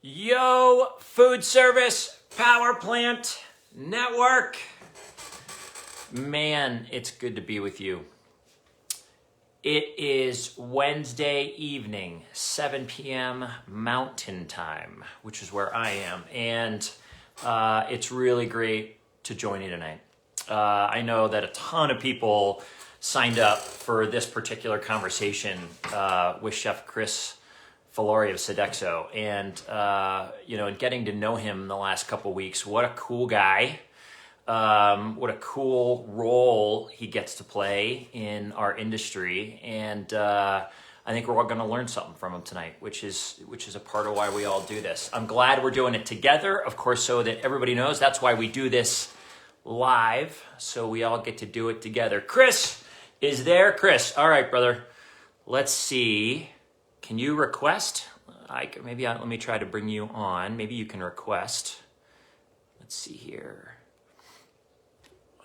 Yo, food service power plant network. Man, it's good to be with you. It is Wednesday evening, 7 p.m. Mountain Time, which is where I am. And it's really great to join you tonight. I know that a ton of people signed up for this particular conversation with Chef Chris Follari of Sodexo. And, and getting to know him in the last couple weeks, what a cool guy. What a cool role he gets to play in our industry. And I think we're all going to learn something from him tonight, which is a part of why we all do this. I'm glad we're doing it together, of course, so that everybody knows that's why we do this live, so we all get to do it together. Chris is there. Chris, all right, brother. Let's see. Can you request? Let me try to bring you on. Maybe you can request. Let's see here.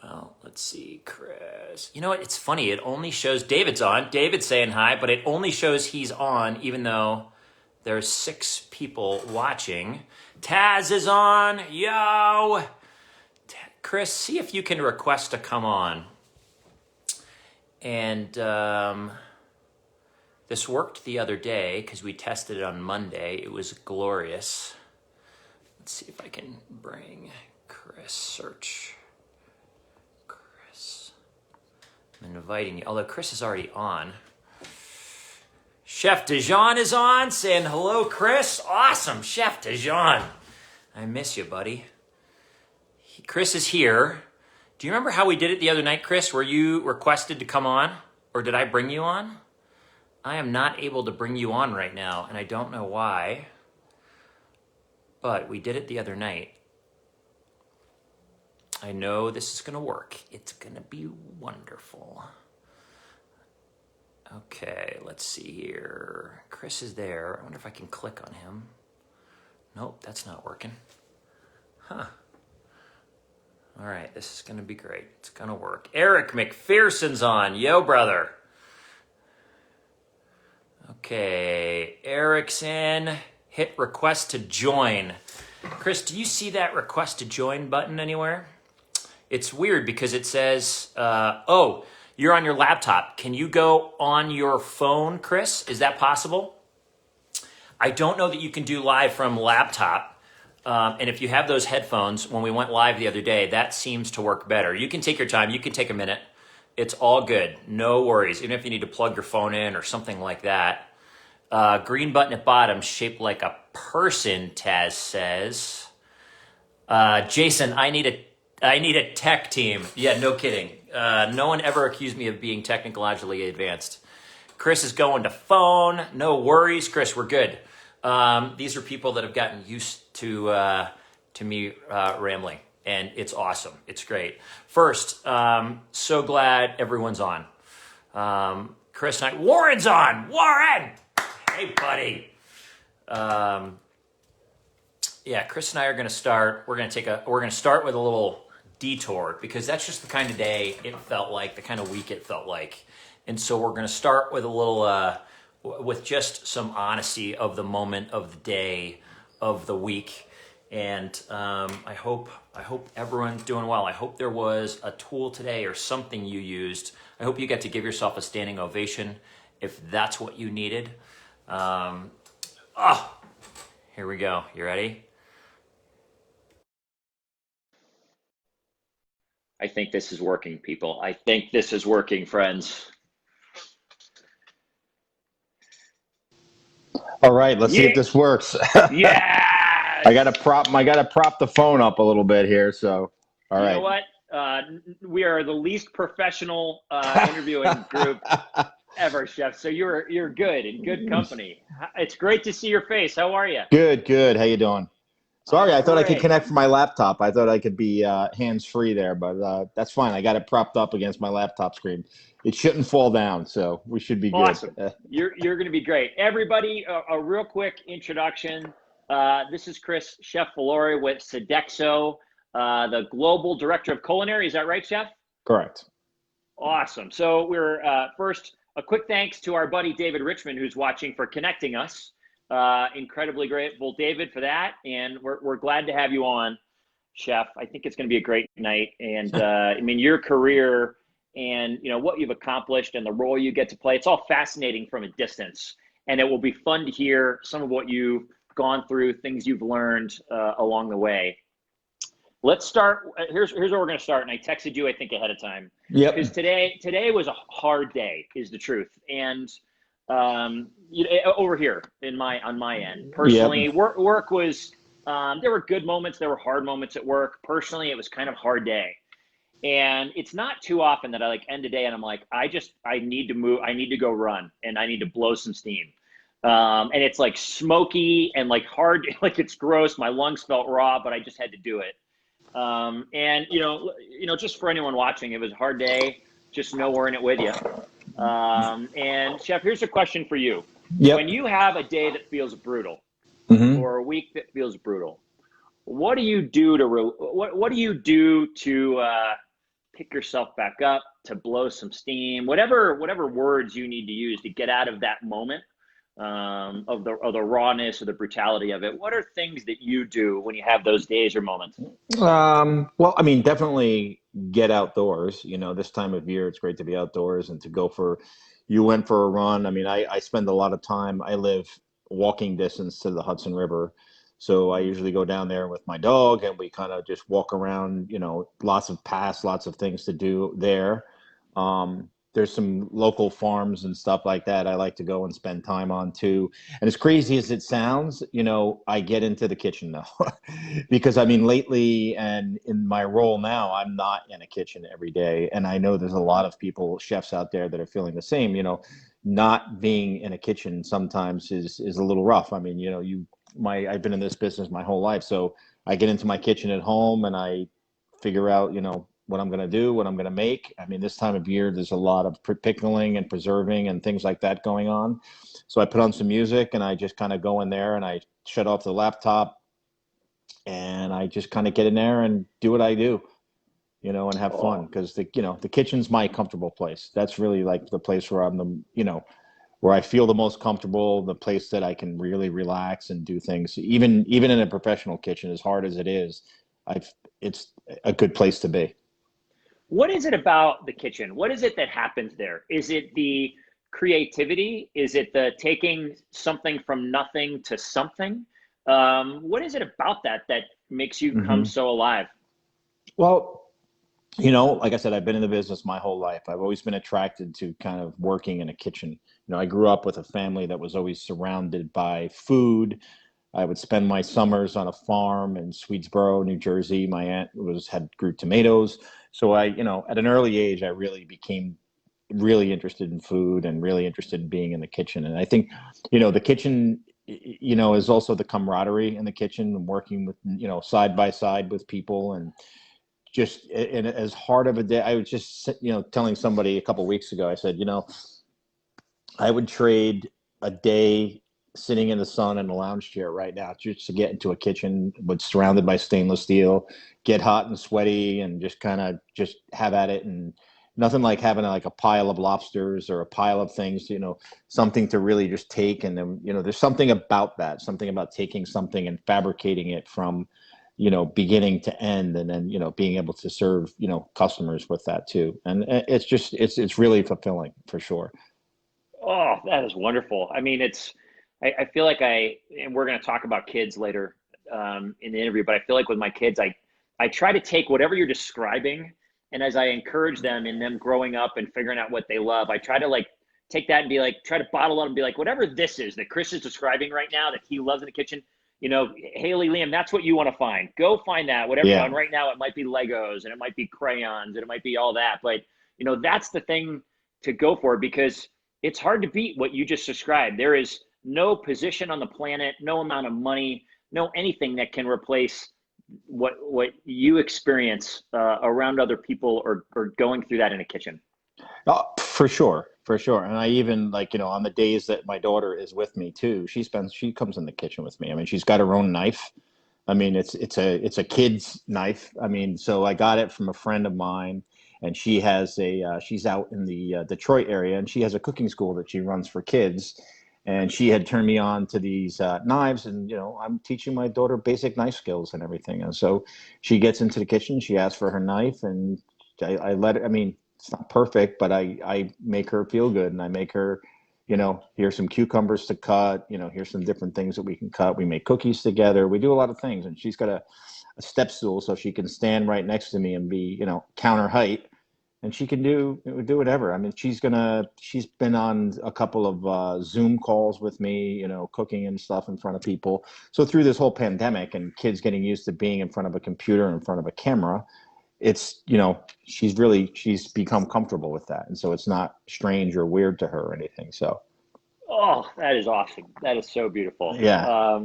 Well, let's see, Chris. You know what? It's funny. It only shows David's on. David's saying hi, but it only shows he's on, even though there's 6 people watching. Taz is on. Yo. Chris, see if you can request to come on. And this worked the other day because we tested it on Monday. It was glorious. Let's see if I can bring Chris. Search. I'm inviting you, although Chris is already on. Chef DeJean is on, saying hello, Chris. Awesome, Chef DeJean. I miss you, buddy. Chris is here. Do you remember how we did it the other night, Chris, where you requested to come on? Or did I bring you on? I am not able to bring you on right now, and I don't know why. But we did it the other night. I know this is going to work. It's going to be wonderful. Okay, let's see here. Chris is there. I wonder if I can click on him. Nope, that's not working. Huh. All right, this is going to be great. It's going to work. Eric McPherson's on. Yo, brother. Okay, Eric's in. Hit request to join. Chris, do you see that request to join button anywhere? It's weird because it says, you're on your laptop. Can you go on your phone, Chris? Is that possible? I don't know that you can do live from laptop. And if you have those headphones, when we went live the other day, that seems to work better. You can take your time. You can take a minute. It's all good. No worries. Even if you need to plug your phone in or something like that. Green button at bottom, shaped like a person, Taz says. Jason, I need a tech team. Yeah, no kidding. No one ever accused me of being technologically advanced. Chris is going to phone. No worries, Chris. We're good. These are people that have gotten used to me rambling, and it's awesome. It's great. First, so glad everyone's on. Chris and I. Warren's on. Warren. Hey, buddy. Chris and I are going to start. We're going to start with a little detour because that's just the kind of day it felt like, the kind of week it felt like. And so we're going to start with a little, with just some honesty of the moment, of the day, of the week. And I hope everyone's doing well. I hope there was a tool today or something you used. I hope you get to give yourself a standing ovation if that's what you needed. Here we go. You ready? I think this is working, people. I think this is working, friends. All right, let's see if this works. Yeah. I gotta prop the phone up a little bit here. So, all right. You know what? We are the least professional interviewing group ever, Chef. So you're good, in good company. It's great to see your face. How are you? Good. How you doing? Sorry, I thought I could Great. connect from my laptop. I thought I could be hands-free there, but that's fine. I got it propped up against my laptop screen. It shouldn't fall down, so we should be Awesome. good. You're going to be great. Everybody, a real quick introduction. This is Chris, Chef Follari with Sodexo, the Global Director of Culinary. Is that right, Chef? Correct. Awesome. So we're first, a quick thanks to our buddy David Richmond, who's watching, for connecting us Incredibly grateful, David, for that. And we're glad to have you on, Chef. I think it's going to be a great night. And I mean, your career and what you've accomplished and the role you get to play, it's all fascinating from a distance. And it will be fun to hear some of what you've gone through, things you've learned along the way. Let's start. Here's where we're going to start. And I texted you, I think, ahead of time. Yep. Because today was a hard day, is the truth. And over here on my end, personally, Yep. work was. There were good moments. There were hard moments at work. Personally, it was kind of a hard day. And it's not too often that I end a day and I'm like, I need to move. I need to go run and I need to blow some steam. And it's like smoky and like hard, like it's gross. My lungs felt raw, but I just had to do it. And just for anyone watching, it was a hard day. Just know we're in it with you. And Chef, here's a question for you. Yep. When you have a day that feels brutal or a week that feels brutal, what do you do to pick yourself back up, to blow some steam, whatever words you need to use to get out of that moment of the rawness or the brutality of it? What are things that you do when you have those days or moments? Well, I mean, definitely get outdoors. This time of year, it's great to be outdoors and to you went for a run. I mean, I spend a lot of time, I live walking distance to the Hudson River. So I usually go down there with my dog and we kind of just walk around, lots of paths, lots of things to do there. There's some local farms and stuff like that I like to go and spend time on too. And as crazy as it sounds, I get into the kitchen now because I mean, lately and in my role now, I'm not in a kitchen every day. And I know there's a lot of chefs out there that are feeling the same, not being in a kitchen sometimes is a little rough. I mean, I've been in this business my whole life. So I get into my kitchen at home and I figure out, what I'm going to do, what I'm going to make. I mean, this time of year, there's a lot of pickling and preserving and things like that going on. So I put on some music and I just kind of go in there and I shut off the laptop and I just kind of get in there and do what I do, and have fun. Because the kitchen's my comfortable place. That's really like the place where where I feel the most comfortable, the place that I can really relax and do things. Even in a professional kitchen, as hard as it is, it's a good place to be. What is it about the kitchen? What is it that happens there? Is it the creativity? Is it the taking something from nothing to something? What is it about that makes you come so alive? Well, like I said, I've been in the business my whole life. I've always been attracted to kind of working in a kitchen. I grew up with a family that was always surrounded by food. I would spend my summers on a farm in Swedesboro, New Jersey. My aunt grew tomatoes. So at an early age, I really became really interested in food and really interested in being in the kitchen. And I think, the kitchen, is also the camaraderie in the kitchen and working with, side by side with people. And just in as hard of a day, I was just, telling somebody a couple of weeks ago, I said, I would trade a day sitting in the sun in a lounge chair right now just to get into a kitchen but surrounded by stainless steel, get hot and sweaty and just kind of just have at it. And nothing like having like a pile of lobsters or a pile of things, something to really just take. And then, there's something about that, something about taking something and fabricating it from, beginning to end, and then, being able to serve, customers with that too. And it's really fulfilling for sure. Oh, that is wonderful. I mean, I feel like and we're going to talk about kids later in the interview, but I feel like with my kids, I try to take whatever you're describing, and as I encourage them in them growing up and figuring out what they love, I try to take that and be try to bottle up and be whatever this is that Chris is describing right now that he loves in the kitchen, Haley, Liam, that's what you want to find. Go find that, whatever. Yeah. And right now it might be Legos and it might be crayons and it might be all that, but that's the thing to go for, because it's hard to beat what you just described. There is no position on the planet, no amount of money, no anything that can replace what you experience around other people or going through that in a kitchen. For sure. And I even on the days that my daughter is with me too, she comes in the kitchen with me. I mean, she's got her own knife. I mean, it's a kid's knife. I mean, so I got it from a friend of mine, and she has she's out in the Detroit area, and she has a cooking school that she runs for kids. And she had turned me on to these knives, and I'm teaching my daughter basic knife skills and everything. And so she gets into the kitchen, she asks for her knife, and I let her. I mean, it's not perfect, but I make her feel good, and I make her, here's some cucumbers to cut. Here's some different things that we can cut. We make cookies together. We do a lot of things, and she's got a step stool so she can stand right next to me and be, counter height, and she can do whatever. I mean, she's been on a couple of Zoom calls with me, cooking and stuff in front of people. So through this whole pandemic and kids getting used to being in front of a computer, in front of a camera, it's, she's become comfortable with that. And so it's not strange or weird to her or anything. So, Oh, that is awesome. That is so beautiful. yeah.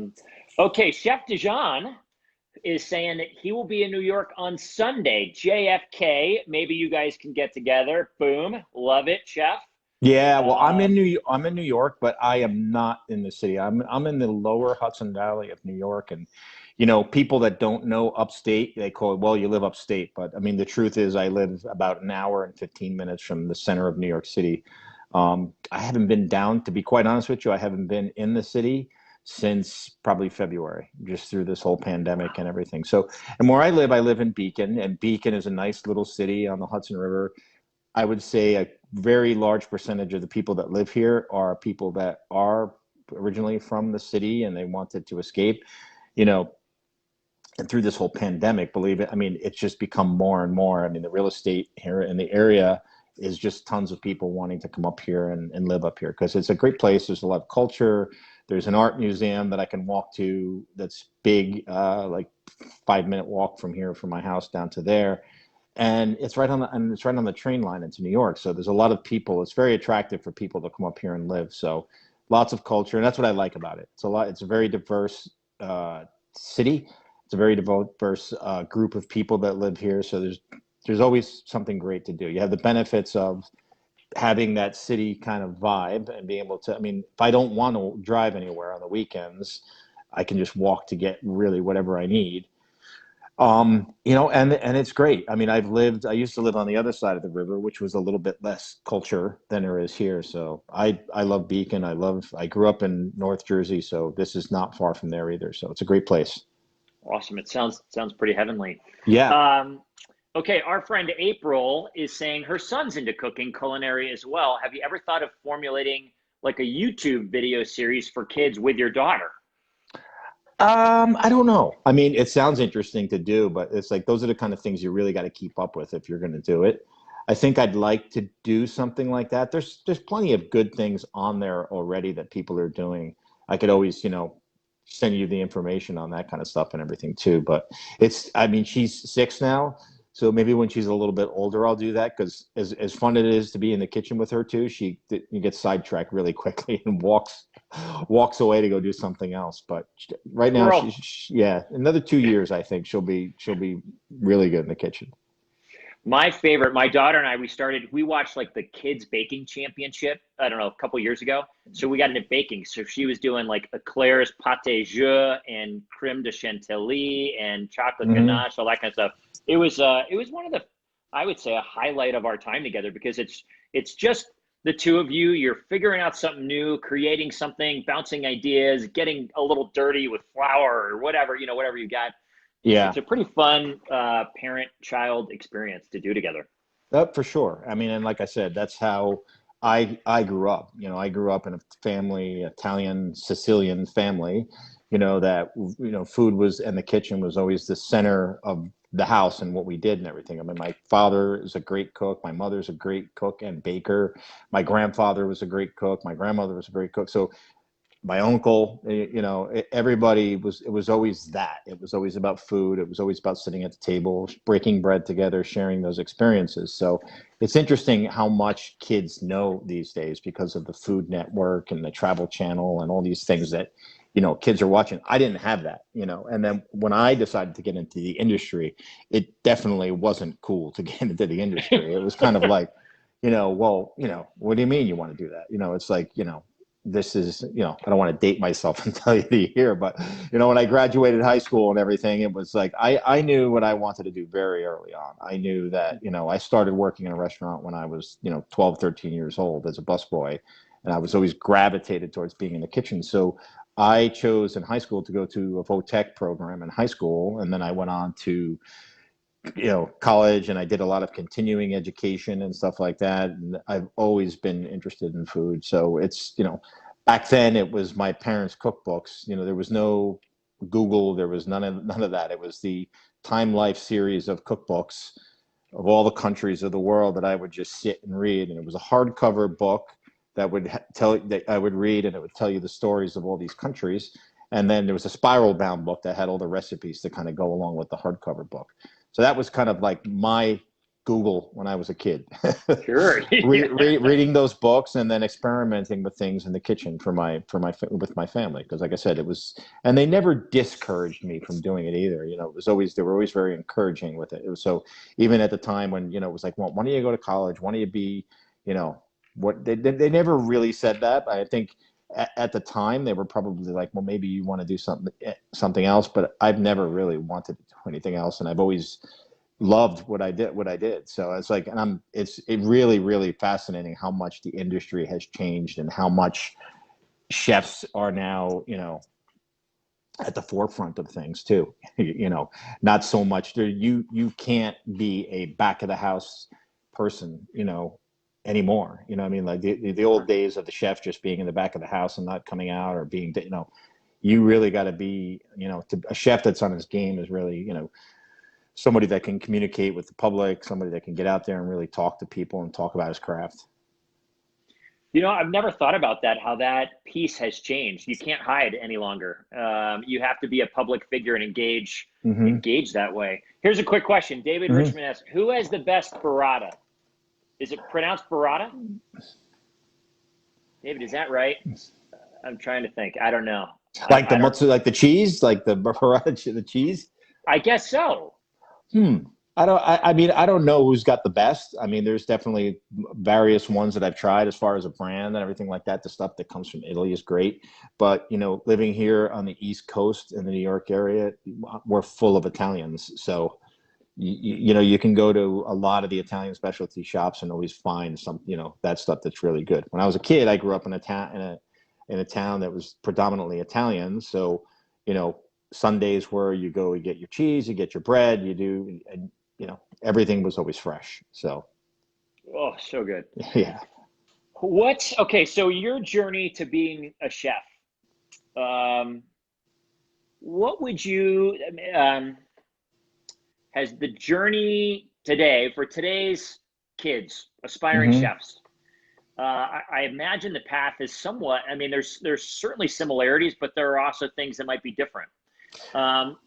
Okay, Chef Dijon is saying that he will be in New York on Sunday, JFK. Maybe you guys can get together. Boom. Love it, Chef. Yeah, well, I'm in New York, but I am not in the city. I'm in the lower Hudson Valley of New York, and people that don't know upstate, they call it, well, you live upstate, but I mean the truth is I live about an hour and 15 minutes from the center of New York City. I haven't been down, to be quite honest with you. I haven't been in the city since probably February, just through this whole pandemic and everything. So, and where I live in Beacon, and Beacon is a nice little city on the Hudson River. I would say a very large percentage of the people that live here are people that are originally from the city and they wanted to escape, and through this whole pandemic, believe it, I mean, it's just become more and more. I mean, the real estate here in the area is just tons of people wanting to come up here and live up here because it's a great place. There's a lot of culture. There's an art museum that I can walk to that's big, like 5-minute walk from here from my house down to there. And it's right on the train line into New York. So there's a lot of people. It's very attractive for people to come up here and live. So lots of culture, and that's what I like about it. It's a very diverse city. It's a very diverse group of people that live here. So there's always something great to do. You have the benefits of having that city kind of vibe and being able to. I mean, if I don't want to drive anywhere on the weekends, I can just walk to get really whatever I need. And it's great. I mean, I used to live on the other side of the river, which was a little bit less culture than there is here. So I love Beacon. I grew up in North Jersey, so this is not far from there either. So it's a great place. Awesome. It sounds pretty heavenly. Yeah. Okay, our friend April is saying her son's into cooking, culinary as well. Have you ever thought of formulating like a YouTube video series for kids with your daughter? I don't know. I mean, it sounds interesting to do, but it's like those are the kind of things you really got to keep up with if you're going to do it. I think I'd like to do something like that. There's plenty of good things on there already that people are doing. I could always, send you the information on that kind of stuff and everything too. But I mean, she's 6 now. So maybe when she's a little bit older, I'll do that because as fun it is to be in the kitchen with her too, you get sidetracked really quickly and walks away to go do something else. But right now, yeah, another 2 years, I think she'll be really good in the kitchen. My daughter and I, we watched like the kids baking championship, I don't know, a couple years ago. So we got into baking. So she was doing like eclairs, pâte jeu, and creme de chantilly and chocolate ganache, all that kind of stuff. It was one of I would say a highlight of our time together because it's just the two of you. You're figuring out something new, creating something, bouncing ideas, getting a little dirty with flour or whatever you got. Yeah. It's a pretty fun parent-child experience to do together. For sure. I mean, and like I said, that's how I grew up. I grew up in a family, Italian, Sicilian family, that, food was, and the kitchen was always the center of the house and what we did and everything. I mean, my father is a great cook. My mother's a great cook and baker. My grandfather was a great cook. My grandmother was a great cook. So my uncle, everybody it was always that. It was always about food. It was always about sitting at the table, breaking bread together, sharing those experiences. So it's interesting how much kids know these days because of the Food Network and the Travel Channel and all these things that, kids are watching. I didn't have that, and then when I decided to get into the industry, it definitely wasn't cool to get into the industry. It was kind of like, well, what do you mean you want to do that? It's like, this is, I don't want to date myself and tell you the year, but, when I graduated high school and everything, it was like, I knew what I wanted to do very early on. I knew that, I started working in a restaurant when I was, 12, 13 years old as a busboy. and I was always gravitated towards being in the kitchen. So I chose in high school to go to a VOTEC program in high school, and then I went on to college, and I did a lot of continuing education and stuff like that. And I've always been interested in food. So it's, back then it was my parents' cookbooks. There was no Google, there was none of that. It was the Time Life series of cookbooks of all the countries of the world that I would just sit and read. And it was a hardcover book that that I would read, and it would tell you the stories of all these countries. And then there was a spiral bound book that had all the recipes to kind of go along with the hardcover book. So that was kind of like my Google when I was a kid. Sure. Reading those books and then experimenting with things in the kitchen with my family, because like I said, and they never discouraged me from doing it either. They were always very encouraging with it. So even at the time when it was like, well, why don't you go to college? Why don't you be, what they never really said that. I think at the time they were probably like, well, maybe you want to do something else, but I've never really wanted to do anything else, and I've always loved what I did. So it's like, and it's really, really fascinating how much the industry has changed and how much chefs are now, at the forefront of things too. Not so much you can't be a back of the house person, anymore. What I mean? Like the old days of the chef just being in the back of the house and not coming out, or being, you really got to be, a chef that's on his game is really, somebody that can communicate with the public, somebody that can get out there and really talk to people and talk about his craft. I've never thought about that, how that piece has changed. You can't hide any longer. You have to be a public figure and engage that way. Here's a quick question. David Richmond asks, who has the best burrata? Is it pronounced burrata? David, is that right? I'm trying to think. I don't know. Like the cheese, like the burrata, the cheese? I guess so. I don't know who's got the best. I mean, there's definitely various ones that I've tried as far as a brand and everything like that. The stuff that comes from Italy is great. But, living here on the East Coast in the New York area, we're full of Italians. So, you can go to a lot of the Italian specialty shops and always find some, that stuff that's really good. When I was a kid, I grew up in a town that was predominantly Italian. So, Sundays where you go, you get your cheese, you get your bread, and everything was always fresh. So, oh, so good. Yeah. Okay? So your journey to being a chef, what would you? Has the journey today for today's kids, aspiring chefs? I imagine the path is somewhat. I mean, there's certainly similarities, but there are also things that might be different.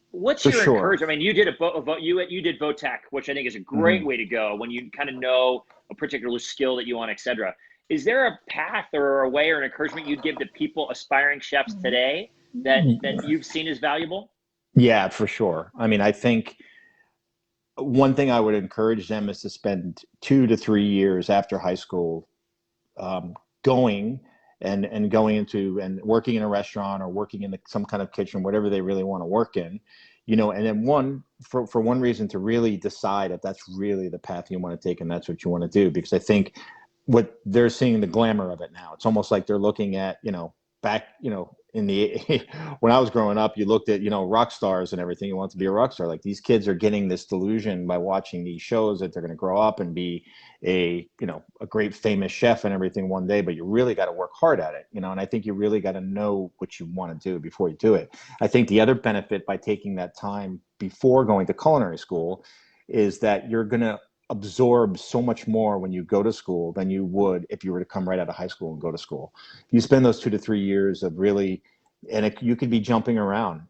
What's your encouragement? I mean, you did you did VOTEC, which I think is a great way to go when you kind of know a particular skill that you want, etc. Is there a path or a way or an encouragement you'd give to people, aspiring chefs today, that you've seen as valuable? Yeah, for sure. I mean, I think one thing I would encourage them is to spend 2 to 3 years after high school going into and working in a restaurant or working in some kind of kitchen, whatever they really want to work in, and then for one reason to really decide if that's really the path you want to take and that's what you want to do. Because I think what they're seeing, the glamour of it now, it's almost like they're looking at, back, in the when I was growing up, you looked at rock stars and everything. You want to be a rock star. Like, these kids are getting this delusion by watching these shows that they're going to grow up and be a great famous chef and everything one day. But you really got to work hard at it, and I think you really got to know what you want to do before you do it. I think the other benefit by taking that time before going to culinary school is that you're going to absorb so much more when you go to school than you would if you were to come right out of high school and go to school. You spend those 2 to 3 years of really, and you could be jumping around,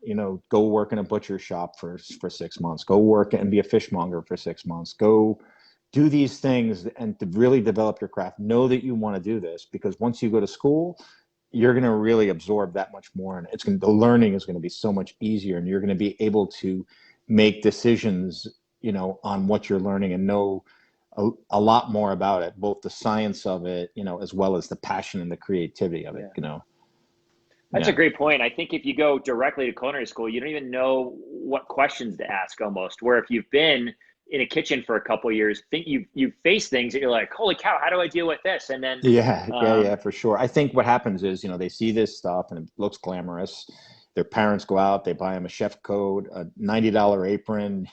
go work in a butcher shop for 6 months, go work and be a fishmonger for 6 months, go do these things and to really develop your craft. Know that you want to do this, because once you go to school, you're going to really absorb that much more, and the learning is going to be so much easier, and you're going to be able to make decisions on what you're learning and know a lot more about it, both the science of it, as well as the passion and the creativity of it, That's a great point. I think if you go directly to culinary school, you don't even know what questions to ask almost, where if you've been in a kitchen for a couple of years, think you face things that you're like, holy cow, how do I deal with this? And then, Yeah, for sure. I think what happens is, they see this stuff and it looks glamorous. Their parents go out, they buy them a chef coat, a $90 apron,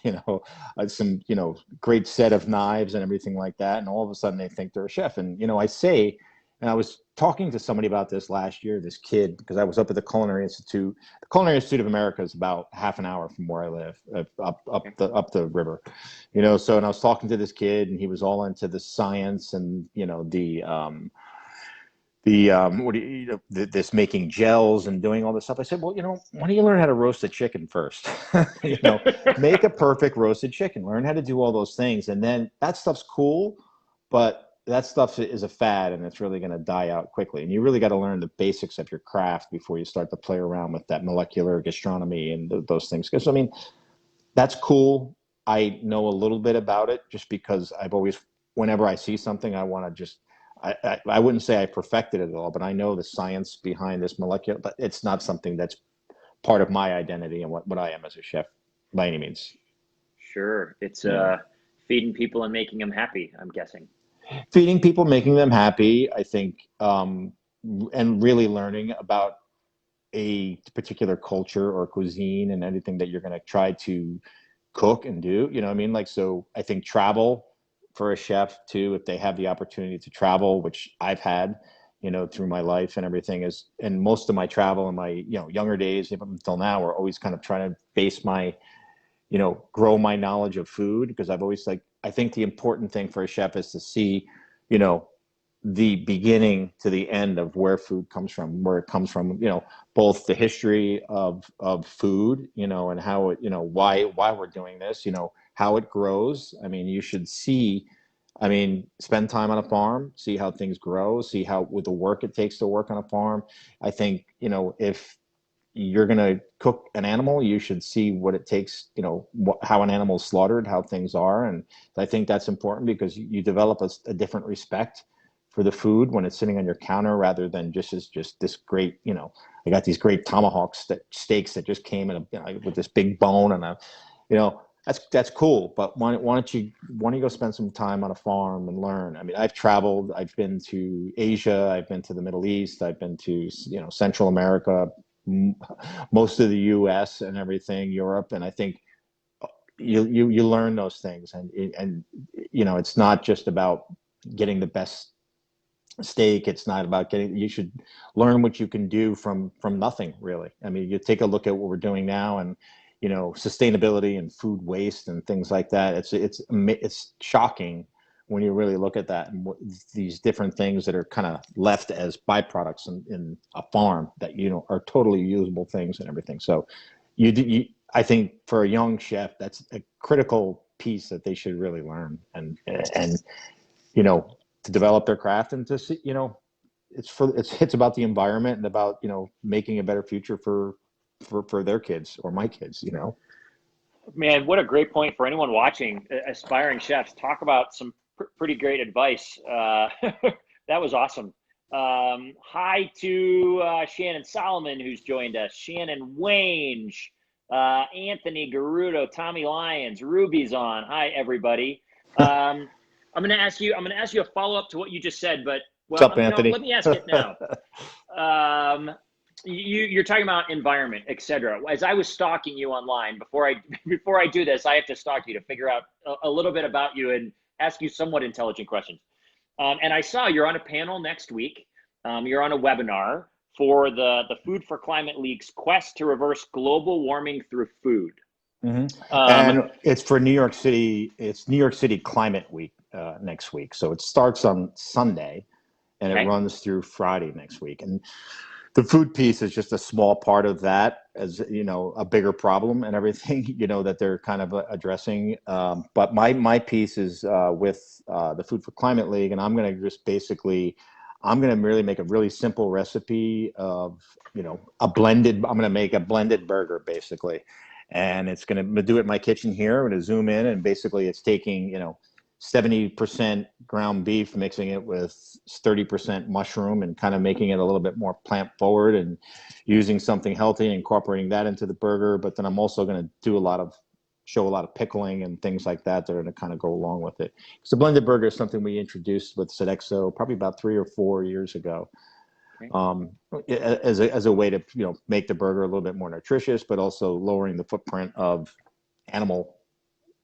some, great set of knives and everything like that. And all of a sudden they think they're a chef. And, and I was talking to somebody about this last year, this kid, because I was up at the Culinary Institute. The Culinary Institute of America is about half an hour from where I live, up the river, So, and I was talking to this kid, and he was all into the science and this making gels and doing all this stuff. I said, well, why don't you learn how to roast a chicken first? Make a perfect roasted chicken. Learn how to do all those things, and then that stuff's cool, but that stuff is a fad, and it's really going to die out quickly. And you really got to learn the basics of your craft before you start to play around with that molecular gastronomy and those things. Because that's cool. I know a little bit about it just because I've always, whenever I see something, I want to just. I wouldn't say I perfected it at all, but I know the science behind this molecular. But it's not something that's part of my identity and what I am as a chef by any means. Sure, it's feeding people and making them happy, I'm guessing. Feeding people, making them happy, I think, and really learning about a particular culture or cuisine and anything that you're going to try to cook and do. You know what I mean? So I think travel for a chef too, if they have the opportunity to travel, which I've had, through my life and everything and most of my travel in my, younger days, even until now, are always kind of trying to base my, grow my knowledge of food, because I've always I think the important thing for a chef is to see, the beginning to the end of where food comes from, where it comes from, both the history of food, and how it, why we're doing this, how it grows. I mean, you should spend time on a farm, see how things grow, see how with the work it takes to work on a farm. I think, if you're going to cook an animal, you should see what it takes, how an animal is slaughtered, how things are. And I think that's important because you develop a different respect for the food when it's sitting on your counter, rather than just this great, I got these great steaks that just came in with this big bone and that's cool. But why don't you go spend some time on a farm and learn? I mean, I've traveled, I've been to Asia, I've been to the Middle East, I've been to, Central America, most of the US and everything, Europe. And I think you learn those things, and it's not just about getting the best steak. It's not about you should learn what you can do from nothing, really. I mean, you take a look at what we're doing now, and sustainability and food waste and things like that. It's shocking when you really look at that, and these different things that are kind of left as byproducts in a farm that are totally usable things and everything. So I think for a young chef, that's a critical piece that they should really learn, and to develop their craft, and to see, it's about the environment and about making a better future for their kids or my kids. Man, what a great point for anyone watching, aspiring chefs. Talk about some pretty great advice. That was awesome. Hi to Shannon Solomon, who's joined us. Shannon Wange, Anthony Garudo, Tommy Lyons, Ruby's on. Hi, everybody. I'm going to ask you a follow-up to what you just said, but what's up, Anthony? Let me ask it now. You're talking about environment, etc. As I was stalking you online, before I do this, I have to stalk you to figure out a little bit about you and ask you somewhat intelligent questions. And I saw you're on a panel next week. You're on a webinar for the Food for Climate League's quest to reverse global warming through food. Mm-hmm. And it's for New York City. It's New York City Climate Week next week. So it starts on Sunday, and it runs through Friday next week. And the food piece is just a small part of that, as a bigger problem and everything, that they're kind of addressing. But my piece is with the Food for Climate League, and I'm going to just really make a really simple recipe of, I'm going to make a blended burger, basically. And it's going to do it in my kitchen here. I'm going to zoom in, and basically it's taking, 70% ground beef, mixing it with 30% mushroom, and kind of making it a little bit more plant forward, and using something healthy, incorporating that into the burger. But then I'm also going to do a lot of show a lot of pickling and things like that that are going to kind of go along with it. So blended burger is something we introduced with Sodexo probably about 3 or 4 years ago, um, as a way to make the burger a little bit more nutritious, but also lowering the footprint of animal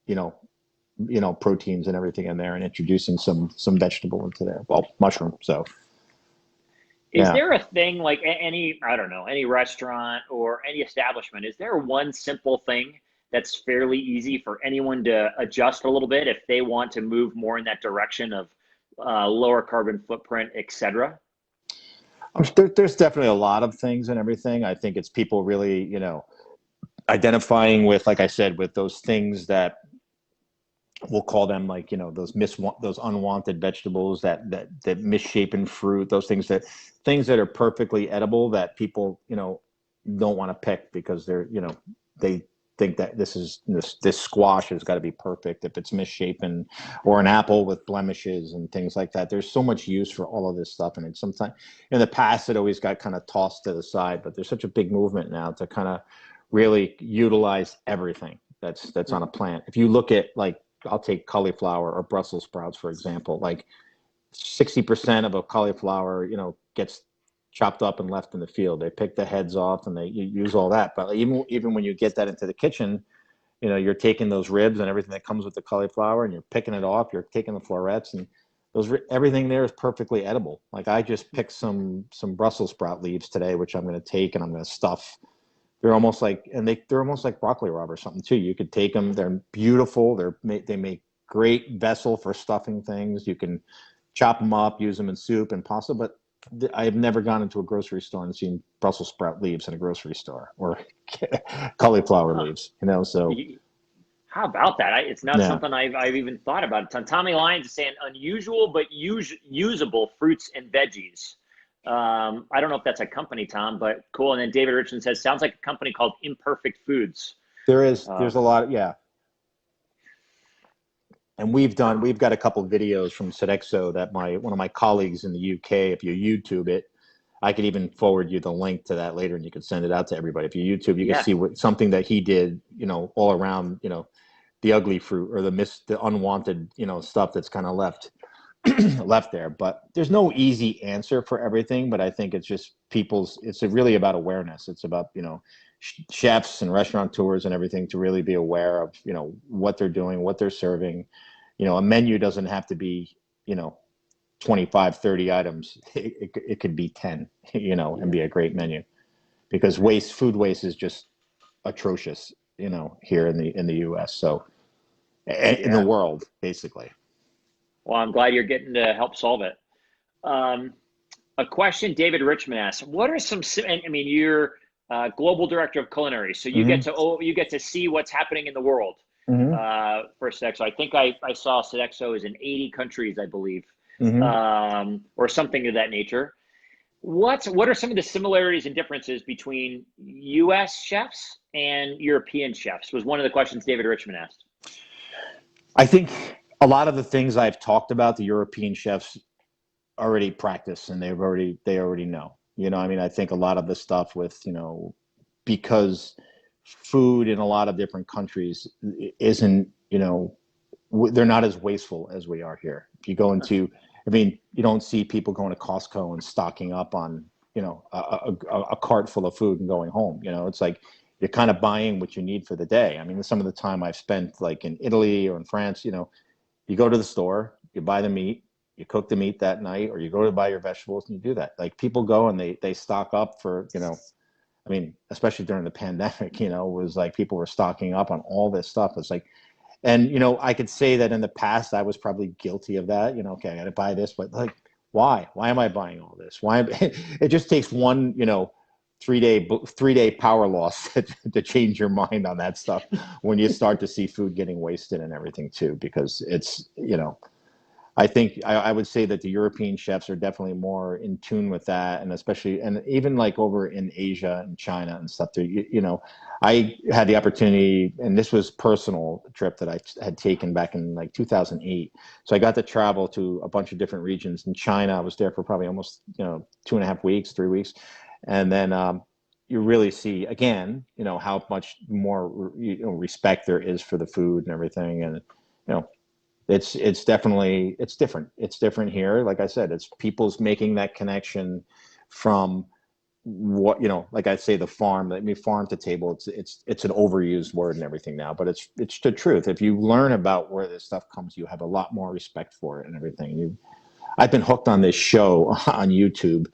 you know proteins and everything in there, and introducing some vegetable into there, well, mushroom. So Is yeah. there a thing like any, I don't know, any restaurant or any establishment, is there one simple thing that's fairly easy for anyone to adjust a little bit if they want to move more in that direction of lower carbon footprint, et cetera? There's definitely a lot of things and everything. I think it's people really, identifying with, like I said, with those things that we'll call them, like, those unwanted vegetables, that misshapen fruit, those things that are perfectly edible that people, don't want to pick because they think that this squash has got to be perfect if it's misshapen, or an apple with blemishes and things like that. There's so much use for all of this stuff, and it's sometimes in the past it always got kind of tossed to the side, but there's such a big movement now to kind of really utilize everything that's on a plant. If you look at, like, I'll take cauliflower or Brussels sprouts, for example, like 60% of a cauliflower, gets chopped up and left in the field. They pick the heads off and they use all that. But even when you get that into the kitchen, you're taking those ribs and everything that comes with the cauliflower and you're picking it off. You're taking the florets, and everything there is perfectly edible. Like, I just picked some Brussels sprout leaves today, which I'm going to take and I'm going to stuff. They're almost like, they're almost like broccoli rabe or something too. You could take them. They're beautiful. They make great vessel for stuffing things. You can chop them up, use them in soup and pasta. But I've never gone into a grocery store and seen Brussels sprout leaves in a grocery store, or cauliflower leaves. So How about that? It's not yeah. something I've even thought about. Tommy Lyons is saying unusual but usable fruits and veggies. I don't know if that's a company, Tom, but cool. And then David Richmond says, sounds like a company called Imperfect Foods. There's a lot, yeah. And we've got a couple of videos from Sodexo that one of my colleagues in the UK, if you YouTube it, I could even forward you the link to that later and you could send it out to everybody. If you YouTube, you can see something that he did, all around, the ugly fruit or the unwanted, stuff that's kind of left there. But there's no easy answer for everything. But I think it's just it's really about awareness. It's about, chefs and restaurateurs and everything to really be aware of, what they're doing, what they're serving. A menu doesn't have to be, 25, 30 items. It could be 10, and be a great menu, because food waste is just atrocious, here in the US. So in the world, basically. Well, I'm glad you're getting to help solve it. A question David Richmond asks: what are some? I mean, you're global director of culinary, so you get to see what's happening in the world for Sodexo. I think I saw Sodexo is in 80 countries, I believe, or something of that nature. What are some of the similarities and differences between U.S. chefs and European chefs? Was one of the questions David Richmond asked. I think a lot of the things I've talked about, the European chefs already practice, and they already know. I think a lot of the stuff with, because food in a lot of different countries isn't, they're not as wasteful as we are here. If you go into, you don't see people going to Costco and stocking up on, a cart full of food and going home. It's like you're kind of buying what you need for the day. Some of the time I've spent, like in Italy or in France, you go to the store, you buy the meat, you cook the meat that night, or you go to buy your vegetables and you do that. Like, people go and they stock up for, especially during the pandemic, it was like people were stocking up on all this stuff. It's like, and, I could say that in the past I was probably guilty of that. Okay, I got to buy this, but like, why am I buying all this? Why? It just takes one, 3-day power loss to change your mind on that stuff when you start to see food getting wasted and everything too, because it's, I think I would say that the European chefs are definitely more in tune with that, and especially, and even like over in Asia and China and stuff. I had the opportunity, and this was personal trip that I had taken back in like 2008. So I got to travel to a bunch of different regions in China. I was there for probably almost 2.5 weeks, 3 weeks, and then you really see again, how much more respect there is for the food and everything, and it's definitely it's different. It's different here. Like I said, it's people's making that connection from what like I say, the farm. I mean, farm to table. It's an overused word and everything now, but it's the truth. If you learn about where this stuff comes, you have a lot more respect for it and everything. I've been hooked on this show on YouTube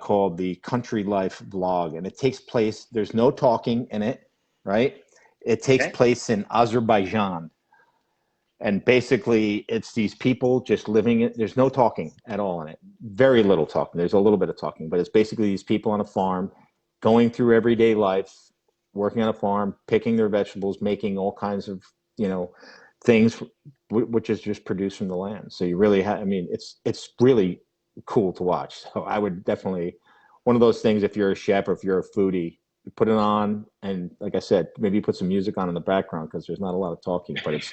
called the Country Life Vlog, and it takes place. There's no talking in it, right? It takes Okay. place in Azerbaijan. And basically, it's these people just living it. There's no talking at all in it. Very little talking. There's a little bit of talking, but it's basically these people on a farm going through everyday life, working on a farm, picking their vegetables, making all kinds of, things, which is just produced from the land. So you really have, I mean, it's really cool to watch. So I would definitely, one of those things, if you're a chef or if you're a foodie, you put it on, and like I said, maybe put some music on in the background because there's not a lot of talking, but it's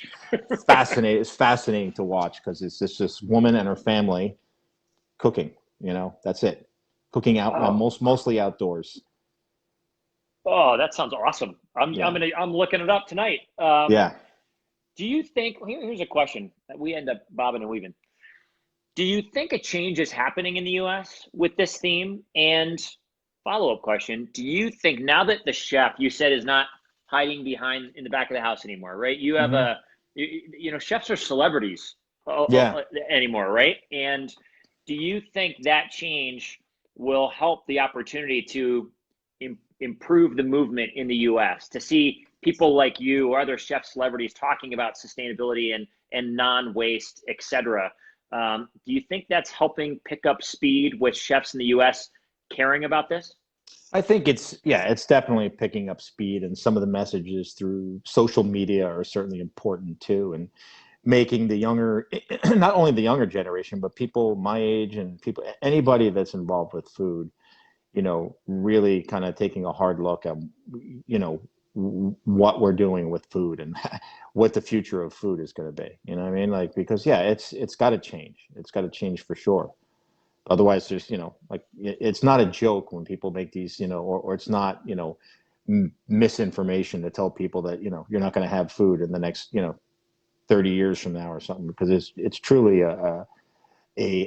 fascinating. It's fascinating to watch because it's just this woman and her family cooking. That's it. Cooking out, Oh, mostly outdoors. oh, that sounds awesome. Yeah, I'm looking it up tonight. yeah. Do you think, here's a question that we end up bobbing and weaving. Do you think a change is happening in the US with this theme? And follow-up question, do you think now that the chef, you said, is not hiding behind in the back of the house anymore, right? You have Hmm. chefs are celebrities Yeah. anymore, right? And do you think that change will help the opportunity to improve the movement in the US, to see people like you or other chef celebrities talking about sustainability and non-waste, et cetera? Do you think that's helping pick up speed with chefs in the US caring about this? I think it's definitely picking up speed, and some of the messages through social media are certainly important too, and making the younger, not only the younger generation, but people my age and people, anybody that's involved with food, really kind of taking a hard look at, what we're doing with food and what the future of food is going to be. You know what I mean? Like, because yeah, it's got to change. It's got to change for sure. Otherwise, there's, like, it's not a joke when people make these, or it's not, misinformation to tell people that, you're not going to have food in the next, 30 years from now or something, because it's truly a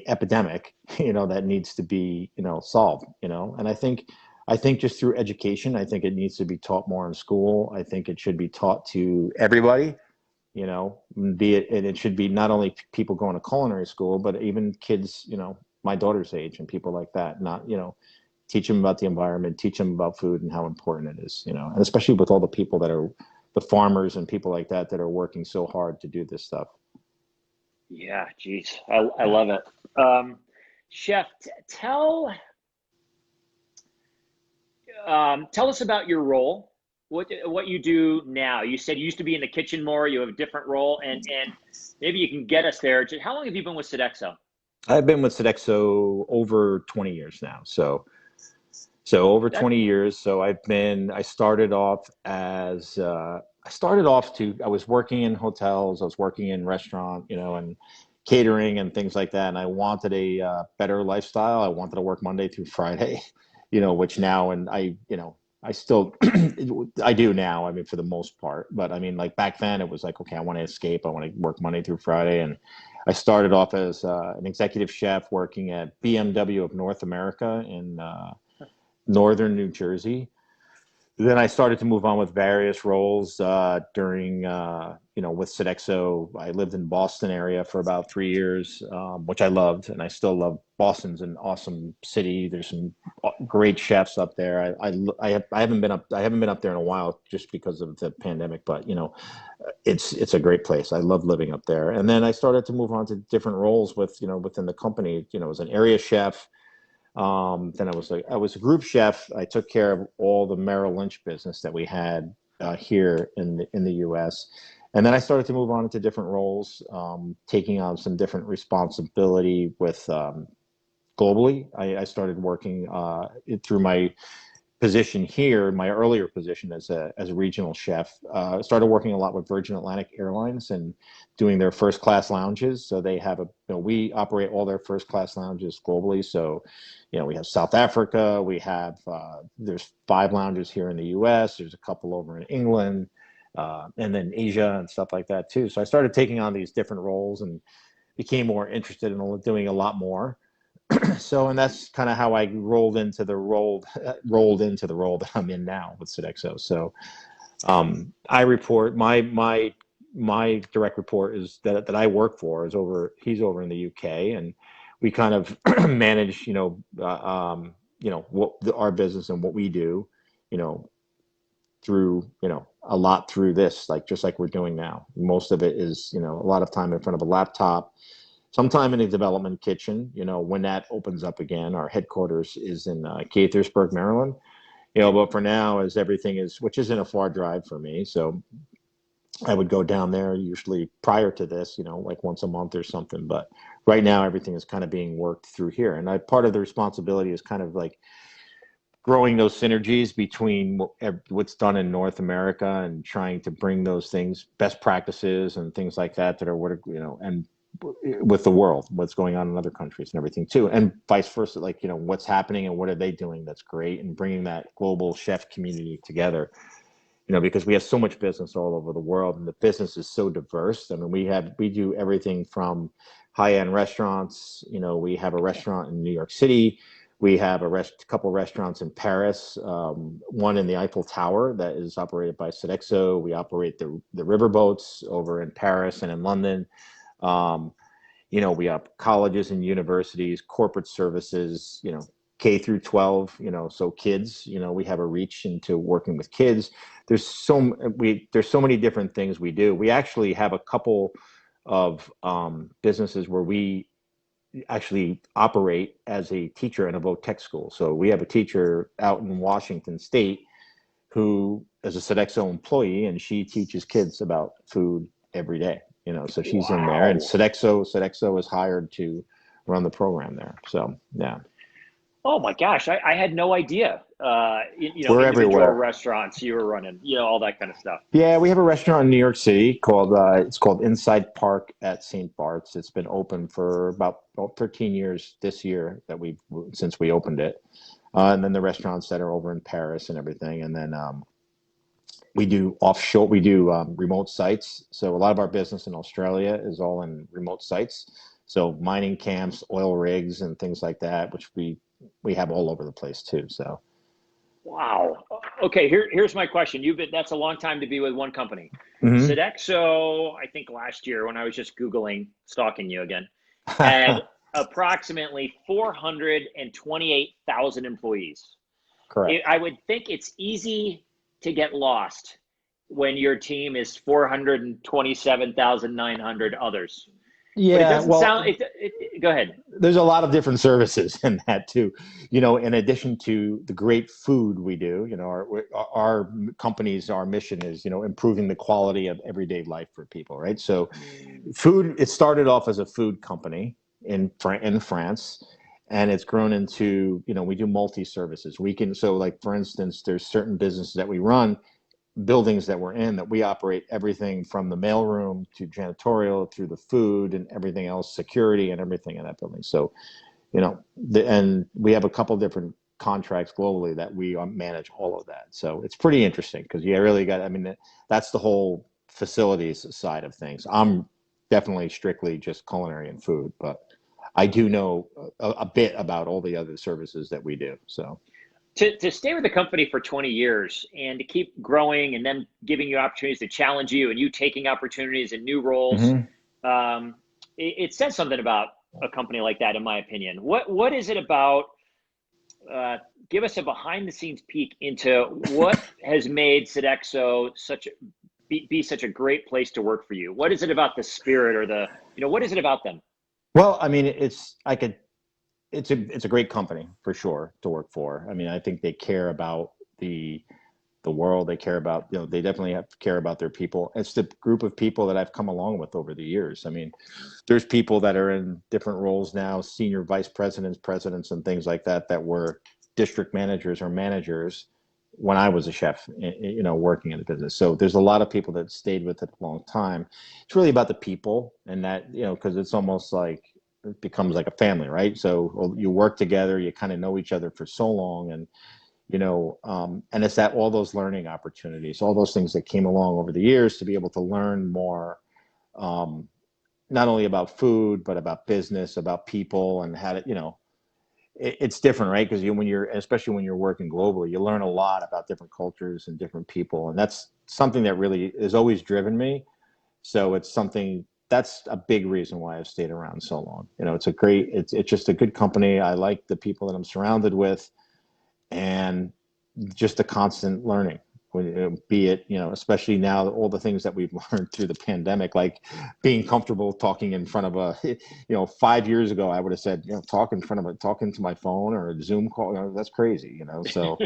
epidemic, that needs to be, solved, and I think just through education, I think it needs to be taught more in school. I think it should be taught to everybody, you know, be it, and it should be not only people going to culinary school, but even kids, my daughter's age and people like that, not, teach them about the environment, teach them about food and how important it is, and especially with all the people that are the farmers and people like that are working so hard to do this stuff. Yeah, geez, I Yeah. love it. Chef, tell us about your role. What you do now? You said you used to be in the kitchen more. You have a different role, and maybe you can get us there. How long have you been with Sodexo? I've been with Sodexo over 20 years now. So over That 20 years. So I started off I was working in hotels, I was working in restaurant, and catering and things like that. And I wanted a better lifestyle. I wanted to work Monday through Friday, which now, and I still, I do now, I mean, for the most part, but I mean, like back then it was like, okay, I want to escape. I want to work Monday through Friday. And I started off as an executive chef working at BMW of North America in northern New Jersey. Then I started to move on with various roles during, with Sodexo. I lived in Boston area for about 3 years, which I loved, and I still love. Boston's an awesome city. There's some great chefs up there. I haven't been up. I haven't been up there in a while just because of the pandemic, but it's a great place. I love living up there. And then I started to move on to different roles within the company. As an area chef. Then I was a group chef. I took care of all the Merrill Lynch business that we had here in the U.S. And then I started to move on into different roles, taking on some different responsibility with globally. I started working through my position here, my earlier position as a regional chef, started working a lot with Virgin Atlantic Airlines and doing their first class lounges. So they have we operate all their first class lounges globally. So, we have South Africa, we have, there's 5 lounges here in the US, there's a couple over in England, and then Asia and stuff like that too. So I started taking on these different roles and became more interested in doing a lot more. So, and that's kind of how I rolled into the role that I'm in now with Sodexo. So, I report my direct report is that I work for is he's over in the UK, and we kind of manage, our business and what we do, through, a lot through this, just like we're doing now. Most of it is, a lot of time in front of a laptop, sometime in a development kitchen, when that opens up again. Our headquarters is in Gaithersburg, Maryland, but for now, as everything is, which isn't a far drive for me. So I would go down there usually prior to this, like once a month or something. But right now, everything is kind of being worked through here. And part of the responsibility is kind of like growing those synergies between what's done in North America and trying to bring those things, best practices and things like that are, and with the world, what's going on in other countries and everything too, and vice versa, what's happening and what are they doing that's great, and bringing that global chef community together, because we have so much business all over the world, and the business is so diverse. I mean, we do everything from high-end restaurants. We have a restaurant in New York City. We have a couple restaurants in Paris, one in the Eiffel Tower that is operated by Sodexo. We operate the riverboats over in Paris and in London. We have colleges and universities, corporate services, K through 12, so kids, we have a reach into working with kids. There's so many different things we do. We actually have a couple of businesses where we actually operate as a teacher in a vo-tech school. So we have a teacher out in Washington State who is a Sodexo employee, and she teaches kids about food every day. So she's in there, and Sodexo is hired to run the program there. So, yeah. Oh my gosh, I had no idea. We're individual everywhere. restaurants you were running, all that kind of stuff. Yeah, we have a restaurant in New York City called Inside Park at St. Bart's. It's been open for about 13 years this year since we opened it. And then the restaurants that are over in Paris and everything, and then we do offshore. We do remote sites. So a lot of our business in Australia is all in remote sites. So mining camps, oil rigs, and things like that, which we have all over the place too. So. Wow. Okay. Here's my question. That's a long time to be with one company. Mm-hmm. Sodexo, I think last year when I was just Googling, stalking you again, had approximately 428,000 employees. Correct. I would think it's easy to get lost when your team is 427,900 others. Yeah, but it doesn't sound. Go ahead. There's a lot of different services in that too. In addition to the great food we do, our company's, our mission is, improving the quality of everyday life for people, right? So food, it started off as a food company in France, and it's grown into, we do multi-services. For instance, there's certain businesses that we run, buildings that we're in, that we operate everything from the mailroom to janitorial through the food and everything else, security and everything in that building. So, and we have a couple different contracts globally that we manage all of that. So it's pretty interesting because you really that's the whole facilities side of things. I'm definitely strictly just culinary and food, but I do know a bit about all the other services that we do. So. To stay with the company for 20 years and to keep growing and them giving you opportunities to challenge you and you taking opportunities in new roles, mm-hmm. It says something about a company like that, in my opinion. What is it about? Give us a behind the scenes peek into what has made Sodexo be such a great place to work for you. What is it about the spirit or what is it about them? Well, it's a great company for sure to work for. I think they care about the world. They care about, they definitely have to care about their people. It's the group of people that I've come along with over the years. There's people that are in different roles now, senior vice presidents, and things like that were district managers or managers when I was a chef, working in the business. So there's a lot of people that stayed with it a long time. It's really about the people, and that, because it's almost like it becomes like a family, right? So you work together, you kind of know each other for so long, and and it's that all those learning opportunities, all those things that came along over the years to be able to learn more, not only about food, but about business, about people, and how to, it's different, right? Because especially when you're working globally, you learn a lot about different cultures and different people. And that's something that really has always driven me. So that's a big reason why I've stayed around so long. It's just a good company. I like the people that I'm surrounded with, and just the constant learning, be it, especially now, all the things that we've learned through the pandemic, like being comfortable talking in front of 5 years ago, I would have said, talking to my phone or a Zoom call, that's crazy, so,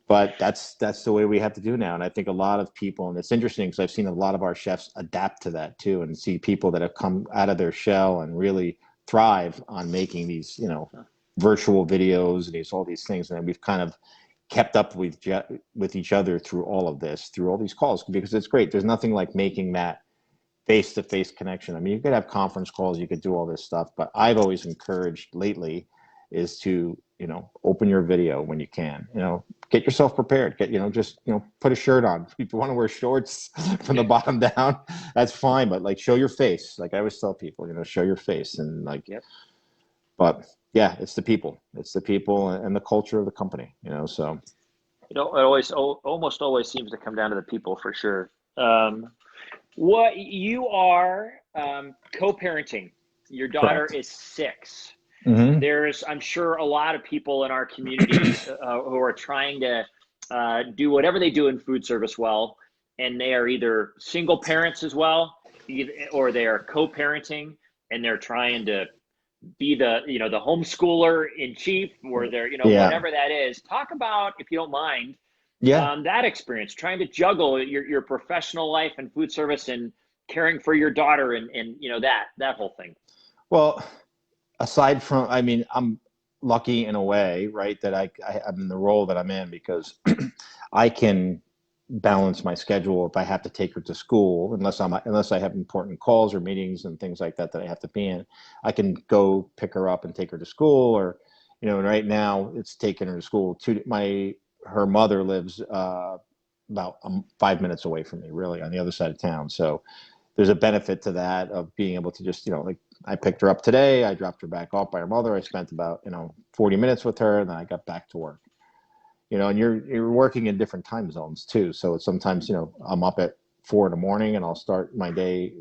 but that's the way we have to do now. And I think a lot of people, and it's interesting because I've seen a lot of our chefs adapt to that too, and see people that have come out of their shell and really thrive on making these, virtual videos and all these things. And we've kind of kept up with each other through all of this, through all these calls, because it's great. There's nothing like making that face-to-face connection. I mean, you could have conference calls, you could do all this stuff, but I've always encouraged lately is to, open your video when you can, get yourself prepared, just, put a shirt on. If you want to wear shorts from the bottom down, that's fine. But like, show your face. Like I always tell people, show your face, and like, Yep. But yeah, it's the people and the culture of the company, so. It almost always seems to come down to the people, for sure. What you are co-parenting. Your daughter Correct. is 6. Mm-hmm. There's, I'm sure, a lot of people in our community who are trying to do whatever they do in food service well, and they are either single parents as well, or they are co-parenting, and they're trying to be the the homeschooler in chief, or they're whatever that is. Talk about, if you don't mind, that experience, trying to juggle your professional life and food service and caring for your daughter, and that whole thing. Well, aside from, I mean, I'm lucky in a way, right, that I'm in the role that I'm in, because I can balance my schedule if I have to take her to school, unless I have important calls or meetings and things like that I have to be in. I can go pick her up and take her to school, or right now it's taking her to school. Her mother lives about 5 minutes away from me, really, on the other side of town. So there's a benefit to that, of being able to just, like, I picked her up today, I dropped her back off by her mother, I spent about 40 minutes with her, and then I got back to work. And you're working in different time zones too. So it's sometimes, I'm up at 4 a.m. and I'll start my day,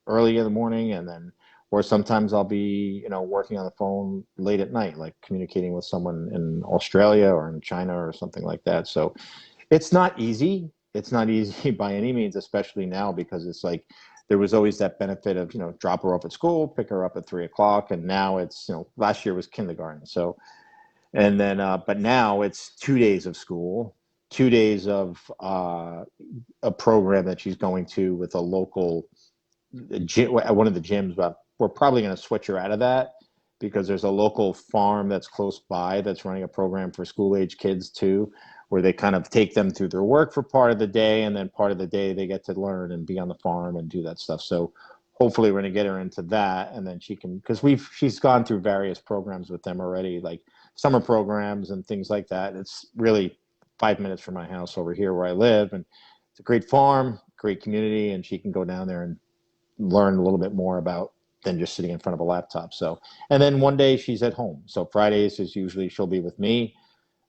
early in the morning, or sometimes I'll be, working on the phone late at night, like communicating with someone in Australia or in China or something like that. So it's not easy. It's not easy by any means, especially now, because it's like, there was always that benefit of, drop her off at school, pick her up at 3 o'clock. And now it's, last year was kindergarten. So, and then, but now it's 2 days of school, 2 days of a program that she's going to with a local gym, at one of the gyms. But we're probably going to switch her out of that, because there's a local farm that's close by that's running a program for school age kids too, where they kind of take them through their work for part of the day, and then part of the day they get to learn and be on the farm and do that stuff. So hopefully we're going to get her into that, and then she can, because she's gone through various programs with them already, like summer programs and things like that. It's really 5 minutes from my house over here where I live, and it's a great farm, great community, and she can go down there and learn a little bit more about than just sitting in front of a laptop. So, and then one day she's at home. So Fridays is usually she'll be with me.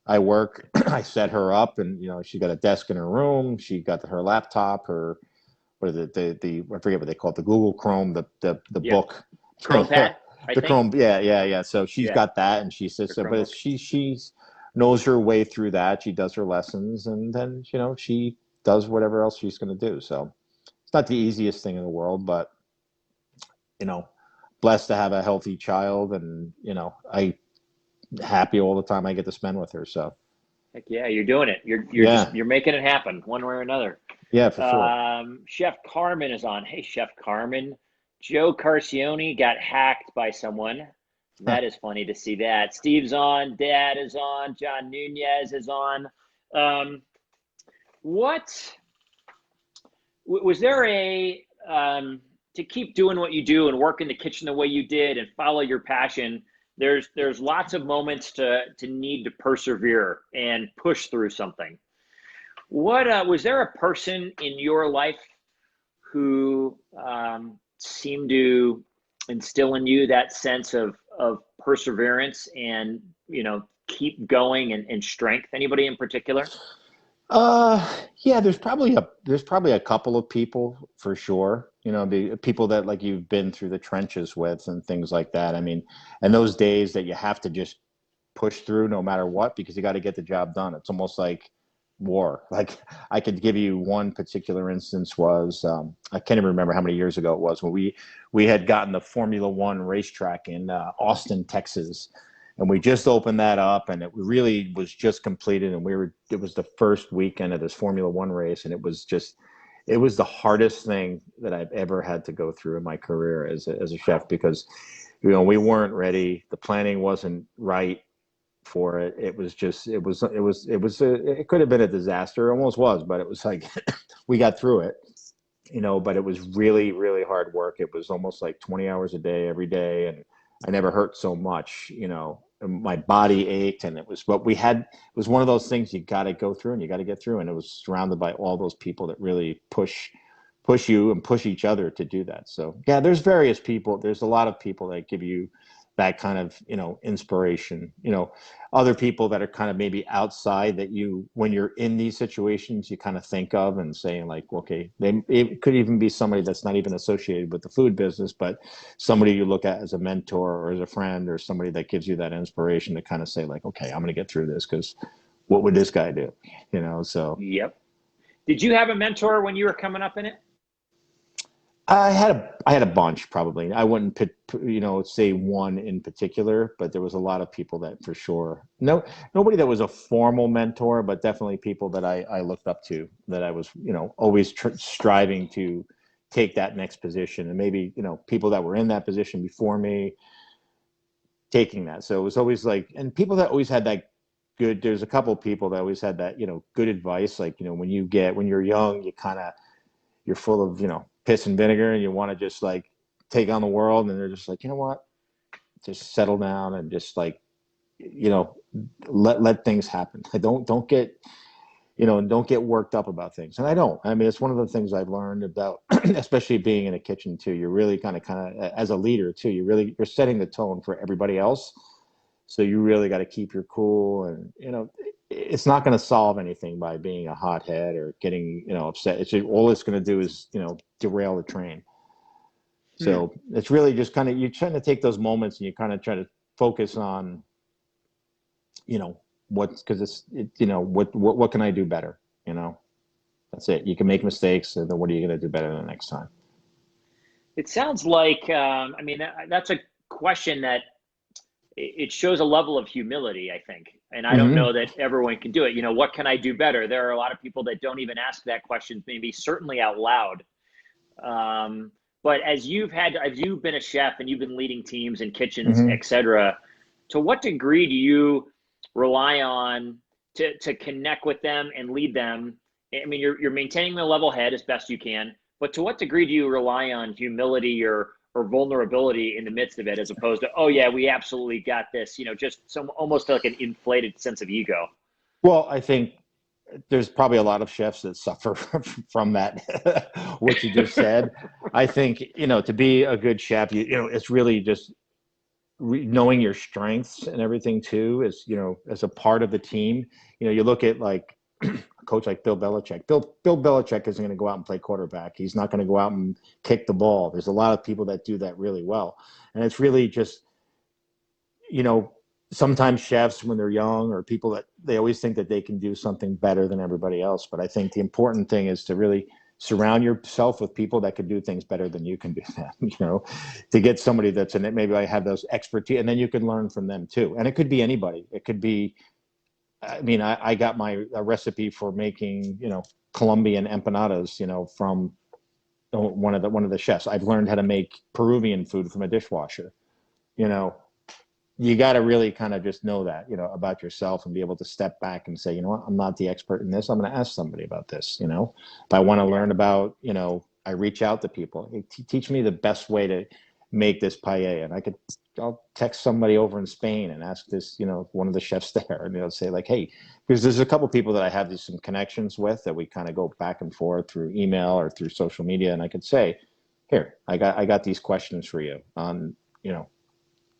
I work, I set her up, and she got a desk in her room. She got her laptop, what is it, the I forget what they call it, the Google Chrome, the book. Chrome pad. The Chrome, yeah. So she's got that, and she sits there, but she knows her way through that. She does her lessons, and then she does whatever else she's going to do. So it's not the easiest thing in the world, but blessed to have a healthy child, and I happy all the time I get to spend with her. So heck yeah, you're doing it. You're making it happen one way or another. Yeah, for sure. Chef Carmen is on. Hey, Chef Carmen. Joe Carcione got hacked by someone. That is funny to see that. Steve's on. Dad is on. John Nunez is on. What was there to keep doing what you do and work in the kitchen the way you did and follow your passion? There's lots of moments to need to persevere and push through something. What was there a person in your life who seemed to instill in you that sense of perseverance and keep going and strength? Anybody in particular? Yeah, there's probably a couple of people for sure. The people that like you've been through the trenches with and things like that. I mean, and those days that you have to just push through no matter what because you got to get the job done. It's almost like war. Like I could give you one particular instance was I can't even remember how many years ago it was when we had gotten the Formula One racetrack in Austin, Texas. And we just opened that up and it really was just completed. And it was the first weekend of this Formula One race. And it was the hardest thing that I've ever had to go through in my career as a chef because, we weren't ready. The planning wasn't right for it. It could have been a disaster. It almost was, but it was like, we got through it, but it was really, really hard work. It was almost like 20 hours a day, every day. And I never hurt so much, my body ached and it was one of those things you got to go through and you got to get through. And it was surrounded by all those people that really push you and push each other to do that. So yeah, there's various people. There's a lot of people that give you that kind of, inspiration, other people that are kind of maybe outside that when you're in these situations, you kind of think of and saying like, okay, it could even be somebody that's not even associated with the food business, but somebody you look at as a mentor or as a friend or somebody that gives you that inspiration to kind of say like, okay, I'm going to get through this because what would this guy do? So. Yep. Did you have a mentor when you were coming up in it? I had a bunch probably. I wouldn't say one in particular, but there was a lot of people that for sure. Nobody that was a formal mentor, but definitely people that I looked up to that I was, always striving to take that next position and maybe, people that were in that position before me taking that. So it was always like, and people that always had that good, there's a couple of people that always had that, good advice. Like, when you're young, you're full of, piss and vinegar and you want to just like take on the world. And they're just like, you know what, just settle down and just like, let things happen. Don't get worked up about things. And I mean, it's one of the things I've learned about, especially being in a kitchen too. You're really kind of as a leader too, you're setting the tone for everybody else. So you really got to keep your cool and, it's not going to solve anything by being a hothead or getting, upset. All it's going to do is, derail the train. So it's really just kind of, you're trying to take those moments and you kind of try to focus on, what can I do better? That's it. You can make mistakes. And then what are you going to do better the next time? It sounds like, that's a question that it shows a level of humility, I think. And I don't know that everyone can do it. What can I do better? There are a lot of people that don't even ask that question, maybe certainly out loud. But as you've been a chef and you've been leading teams and kitchens, et cetera, to what degree do you rely on to connect with them and lead them? I mean, you're maintaining the level head as best you can, but to what degree do you rely on humility or vulnerability in the midst of it, as opposed to, oh yeah, we absolutely got this, just some almost like an inflated sense of ego? Well, I think there's probably a lot of chefs that suffer from that, what you just said. I think, to be a good chef, it's really just knowing your strengths and everything too, is, as a part of the team. You look at like a coach like Bill Belichick. Bill Belichick isn't going to go out and play quarterback. He's not going to go out and kick the ball. There's a lot of people that do that really well. And it's really just, sometimes chefs when they're young or people that they always think that they can do something better than everybody else. But I think the important thing is to really surround yourself with people that can do things better than you can do them, to get somebody that's in it. Maybe I have those expertise and then you can learn from them too. And it could be anybody. It could be, I got a recipe for making, Colombian empanadas, from one of the chefs. I've learned how to make Peruvian food from a dishwasher, you got to really kind of just know that, about yourself and be able to step back and say, you know what, I'm not the expert in this. I'm going to ask somebody about this. If I want to learn about, I reach out to people. Hey, teach me the best way to make this paella. And I'll text somebody over in Spain and ask this, one of the chefs there, and say like, hey, because there's a couple people that I have some connections with that we kind of go back and forth through email or through social media. And I could say, here, I got these questions for you on,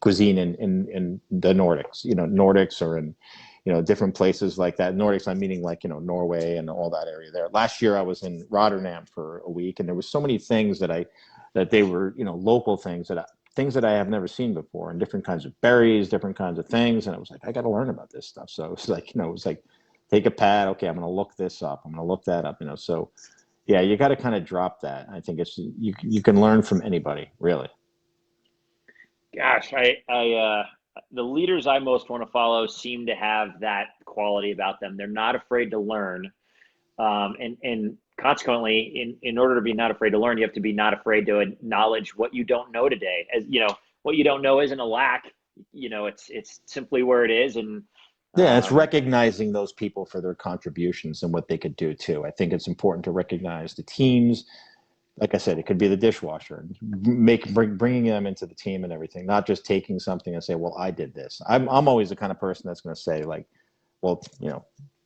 cuisine in the Nordics, Nordics or in, different places like that. Nordics, I'm meaning like, Norway and all that area there. Last year I was in Rotterdam for a week, and there was so many things that they were, local things that I have never seen before, and different kinds of berries, different kinds of things. And I was like, I got to learn about this stuff. So it was like, take a pad. Okay, I'm going to look this up. I'm going to look that up, so yeah, you got to kind of drop that. I think you can learn from anybody, really. Gosh, the leaders I most want to follow seem to have that quality about them. They're not afraid to learn. And consequently, in order to be not afraid to learn, you have to be not afraid to acknowledge what you don't know today. As what you don't know isn't a lack. It's simply where it is. And yeah, it's recognizing those people for their contributions and what they could do too. I think it's important to recognize the teams. Like I said, it could be the dishwasher, bringing them into the team and everything, not just taking something and say, well, I did this. I'm always the kind of person that's going to say like, well,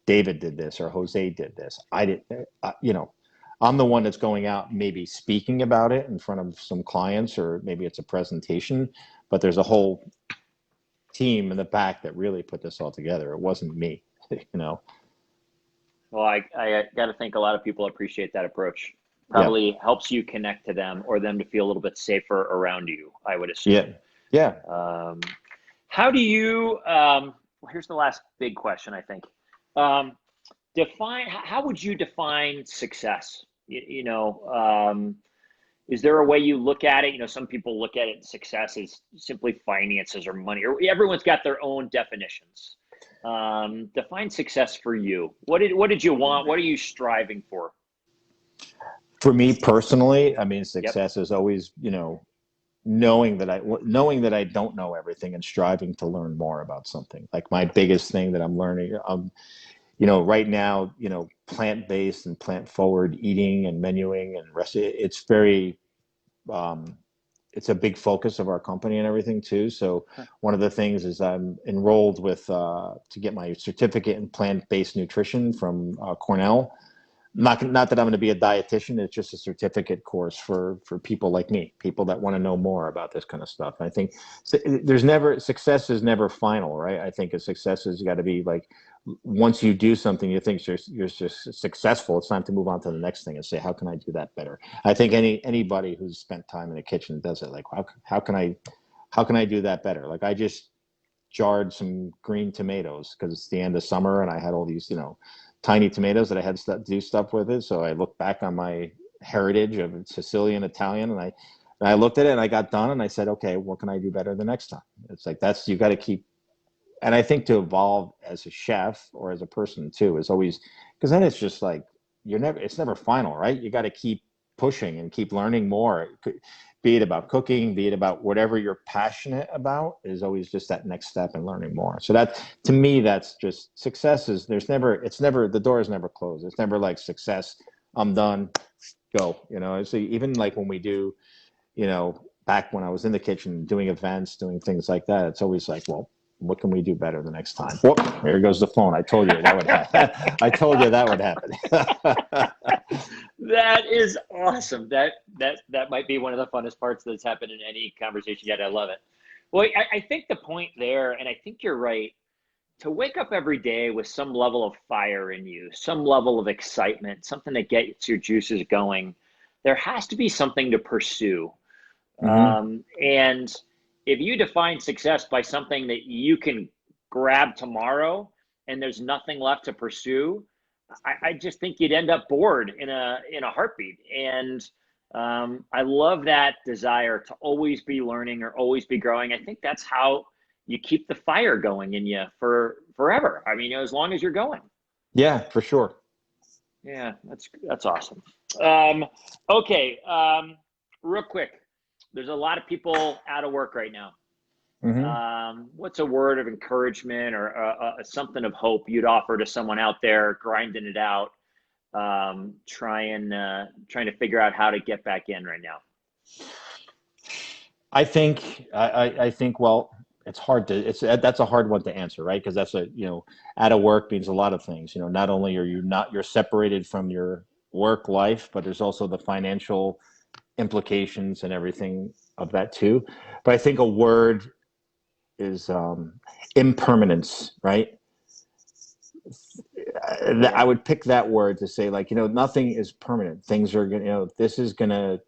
David did this or Jose did this. I did, I'm the one that's going out, maybe speaking about it in front of some clients, or maybe it's a presentation, but there's a whole team in the back that really put this all together. It wasn't me, Well, I got to think a lot of people appreciate that approach. Probably helps you connect to them, or them to feel a little bit safer around you, I would assume. Yeah. How do you, here's the last big question, I think. How would you define success? Is there a way you look at it? Some people look at it, success as simply finances or money, or everyone's got their own definitions. Define success for you. What did you want? What are you striving for? For me personally, I mean, success is always, knowing that I don't know everything and striving to learn more about something. Like my biggest thing that I'm learning, right now, plant-based and plant-forward eating and menuing and it's very, it's a big focus of our company and everything too. So one of the things is I'm enrolled with, to get my certificate in plant-based nutrition from Cornell. Not that I'm going to be a dietitian. It's just a certificate course for people like me, people that want to know more about this kind of stuff. And I think success is never final, right? I think a success has got to be like, once you do something, you think you're just successful. It's time to move on to the next thing and say, how can I do that better? I think anybody who's spent time in the kitchen does it. Like, how can I do that better? Like I just jarred some green tomatoes because it's the end of summer and I had all these, tiny tomatoes that I had to do stuff with it. So I looked back on my heritage of Sicilian Italian, and I looked at it and I got done and I said, okay, what can I do better the next time? It's like, you got to keep, and I think to evolve as a chef or as a person too is always, because then it's just like, it's never final, right? You got to keep pushing and keep learning more. Be it about cooking, be it about whatever you're passionate about, is always just that next step in learning more. So that, to me, that's just success. The door is never closed. It's never like success, I'm done, go. So even like when we do, back when I was in the kitchen doing events, doing things like that, it's always like, well, what can we do better the next time? Whoop, here goes the phone. I told you that would happen. I told you that would happen. That is awesome. That might be one of the funnest parts that's happened in any conversation yet. I love it. Well, I think the point there, and I think you're right, to wake up every day with some level of fire in you, some level of excitement, something that gets your juices going, there has to be something to pursue. Mm-hmm. And if you define success by something that you can grab tomorrow and there's nothing left to pursue, I just think you'd end up bored in a heartbeat. And I love that desire to always be learning or always be growing. I think that's how you keep the fire going in you for forever. I mean, as long as you're going. Yeah, for sure. Yeah, that's awesome. Okay, real quick. There's a lot of people out of work right now. Hmm. What's a word of encouragement or something of hope you'd offer to someone out there grinding it out, trying to figure out how to get back in right now? I think, well, it's hard to, that's a hard one to answer, right? Because that's out of work means a lot of things. Not only are you not, you're separated from your work life, but there's also the financial implications and everything of that too. But I think a word is impermanence, right? I Yeah. would pick that word to say, like, nothing is permanent. Things are gonna, this is gonna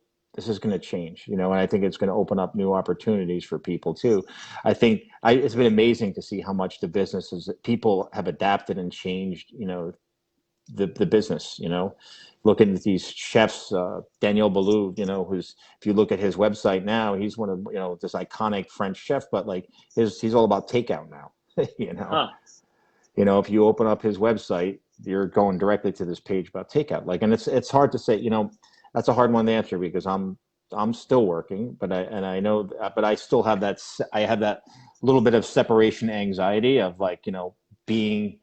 change, and I think it's gonna open up new opportunities for people too. I think it's been amazing to see how much the businesses people have adapted and changed, the business. Looking at these chefs, Daniel Boulou, who's, if you look at his website now, he's one of, this iconic French chef, but like he's all about takeout now. you know Huh. if you open up his website, you're going directly to this page about takeout. Like, and it's hard to say, that's a hard one to answer because I'm still working, but I know, but I still have I have that little bit of separation anxiety of, like, being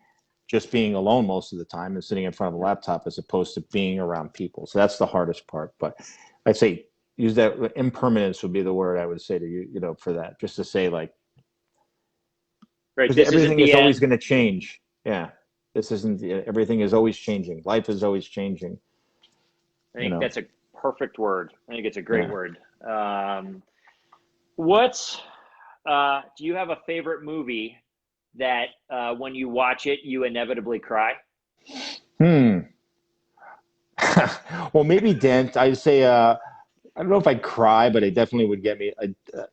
being alone most of the time and sitting in front of a laptop as opposed to being around people. So that's the hardest part. But I'd say use that impermanence would be the word I would say to you, for that, just to say, like, Right. because This isn't everything the is always end. going to change. Yeah, this isn't. Everything is always changing. Life is always changing. I You think know. that's a perfect word. I think it's a great Yeah. word. What's do you have a favorite movie that when you watch it, you inevitably cry? Hmm. Well, maybe dance. I'd say. I don't know if I'd cry, but it definitely would get me.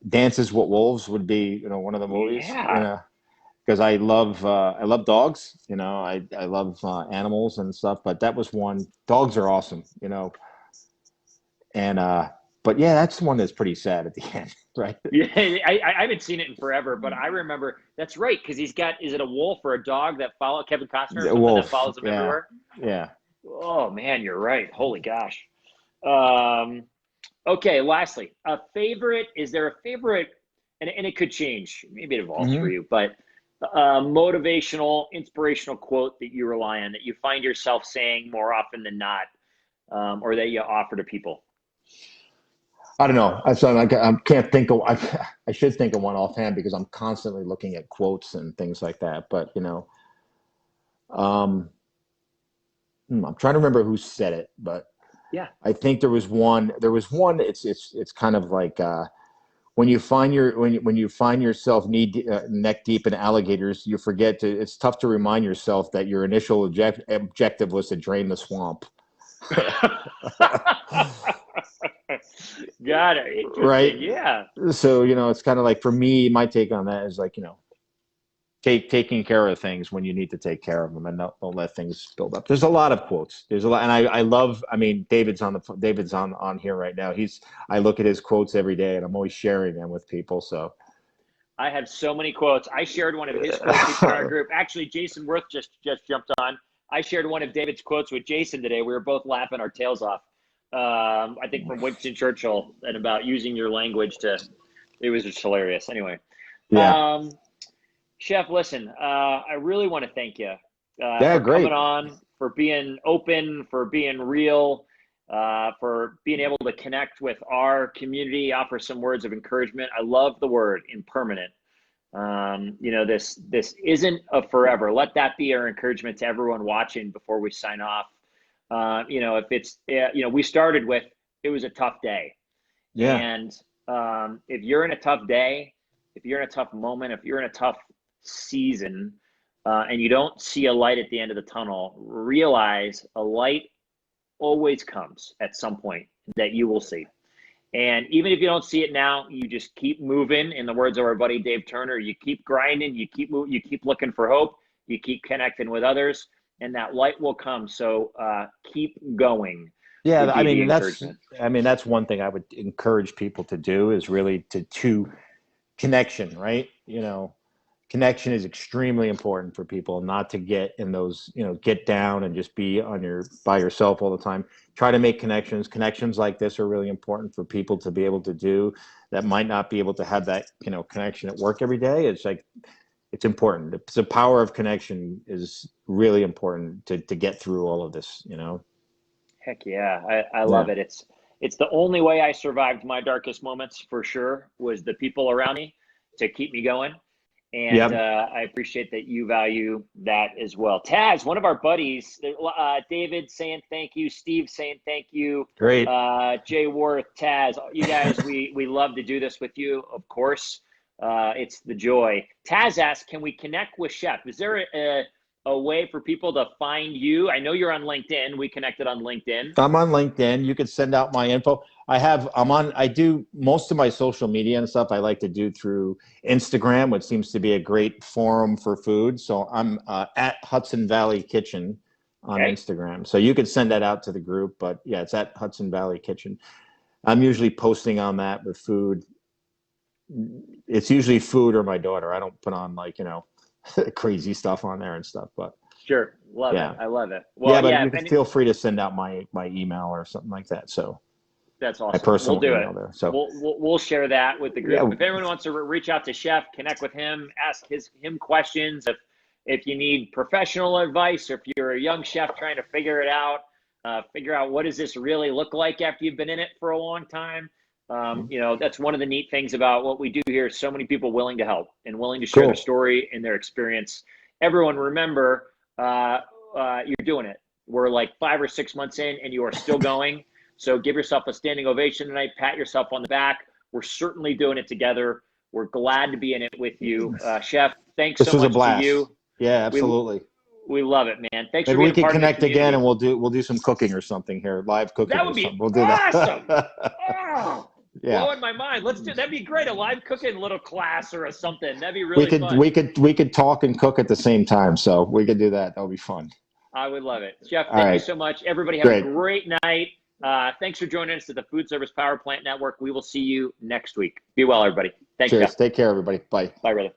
Dances with Wolves would be, one of the movies. Yeah. Because I love dogs. I love animals and stuff. But that was one. Dogs are awesome. And but yeah, that's one that's pretty sad at the end, right? Yeah, I haven't seen it in forever, but I remember that's right because he's got, is it a wolf or a dog that follow Kevin Costner or The something that wolf. follows him Yeah. everywhere? Yeah. Oh man, you're right. Holy gosh. Um, okay, lastly, a favorite. Is there a favorite? And it could change. Maybe it evolves for Hmm. you, but a motivational, inspirational quote that you rely on that you find yourself saying more often than not, or that you offer to people. I don't know. I can't think of. I should think of one offhand because I'm constantly looking at quotes and things like that. But um, I'm trying to remember who said it, but Yeah. I think there was one. There was one. It's kind of like when you find yourself neck deep in alligators, you forget to. It's tough to remind yourself that your initial objective was to drain the swamp. Got it. Interesting. Right. Yeah. So it's kind of like, for me, my take on that is, like, taking care of things when you need to take care of them, and don't let things build up. There's a lot of quotes. There's a lot, and I love. I mean, David's on here right now. I look at his quotes every day, and I'm always sharing them with people. So I have so many quotes. I shared one of his quotes he put in our group. Actually, Jason Worth just jumped on. I shared one of David's quotes with Jason today. We were both laughing our tails off. I think from Winston Churchill and about using your language to. It was just hilarious. Anyway, yeah, um, Chef, listen, I really want to thank you yeah, for coming great. on, for being open, for being real, for being able to connect with our community, offer some words of encouragement. I love the word impermanent. This isn't a forever. Let that be our encouragement to everyone watching before we sign off. If it's, we started with, it was a tough day. Yeah, And if you're in a tough day, if you're in a tough moment, if you're in a tough season, and you don't see a light at the end of the tunnel, realize a light always comes at some point that you will see. And even if you don't see it now, you just keep moving. In the words of our buddy Dave Turner, you keep grinding, you keep moving, you keep looking for hope, you keep connecting with others, and that light will come. So keep going yeah. would be the encouragement. I mean, that's one thing I would encourage people to do, is really to connection, right? connection is extremely important for people, not to get in those, get down and just be by yourself all the time. Try to make connections. Connections like this are really important for people to be able to do that might not be able to have that, connection at work every day. It's like, it's important. The power of connection is really important to get through all of this, Heck yeah. I love it. It's the only way I survived my darkest moments, for sure, was the people around me to keep me going. And I appreciate that you value that as well. Taz, one of our buddies, David saying thank you, Steve saying thank you. Great. Jay Worth, Taz, you guys, we love to do this with you, of course. It's the joy. Taz asks, can we connect with Chef? Is there a way for people to find you? I know you're on LinkedIn. We connected on LinkedIn. I'm on LinkedIn. You could send out my info. I do most of my social media and stuff I like to do through Instagram, which seems to be a great forum for food. So I'm at Hudson Valley Kitchen on Instagram. So you could send that out to the group, but yeah, it's at Hudson Valley Kitchen. I'm usually posting on that with food. It's usually food or my daughter. I don't put on crazy stuff on there and stuff, but sure. Love it. I love it. Well, you can feel free to send out my email or something like that. So that's awesome. My personal we'll do email it. There. So we'll share that with the group. Yeah. If anyone wants to reach out to Chef, connect with him, ask him questions. If you need professional advice, or if you're a young chef trying to figure out what does this really look like after you've been in it for a long time. That's one of the neat things about what we do here. So many people willing to help and willing to share their story and their experience. Everyone, remember, you're doing it. We're like 5 or 6 months in and you are still going. So give yourself a standing ovation tonight. Pat yourself on the back. We're certainly doing it together. We're glad to be in it with you. Chef, thanks so much. This was a blast. To you. Yeah, absolutely. We love it, man. Thanks for being being part of the community. Maybe we can connect again and we'll do some cooking or something here, live cooking. That would be we'll do awesome. That. Blowing my mind. That'd be great. A live cooking little class or something. That'd be really fun. We could talk and cook at the same time, so we could do that. That would be fun. I would love it. Chef, thank you so much. Everybody have a great night. Thanks for joining us at the Food Service Power Plant Network. We will see you next week. Be well, everybody. Thanks, Cheers. Chef. Take care, everybody. Bye. Bye, brother.